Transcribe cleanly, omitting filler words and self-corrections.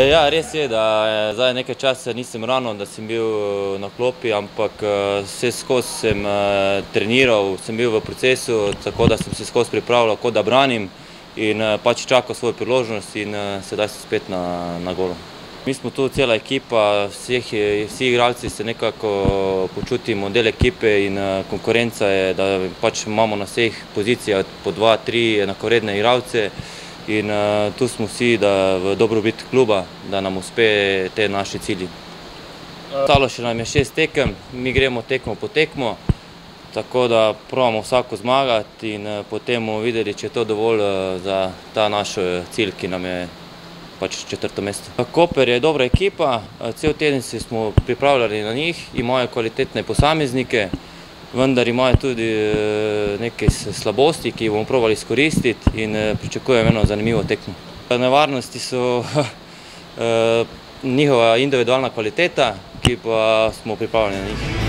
Ja, res je, da zdaj nekaj časa nisem ravno, da sem bil na klopi, ampak vse skozi sem treniral, sem bil v procesu, tako da sem se skozi pripravljal, kot da branim in pač čakal svojo priložnost in sedaj sem spet na golu. Mi smo tu cela ekipa, vsi igralci se nekako počutimo del ekipe in konkurenca je, da pač imamo na vseh pozicijah po 2-3 enakovredne igralce. In tu smo vsi v dobrobit kluba, da nam uspe te naši cilji. Ostalo še nam je 6 tekem, mi gremo tekmo po tekmo, tako da probamo vsako zmagati in potem bomo videli, če je to dovolj za ta naš cilj, ki nam je pač 4. mesto. Koper je dobra ekipa, cel teden se smo pripravljali na njih, imajo kvalitetne posameznike, vendar imajo tudi neke slabosti, ki jih bomo probali izkoristiti in pričakujem eno zanimivo tekmo. Nevarnosti so njihova individualna kvaliteta, ki pa smo pripravljeni na njih.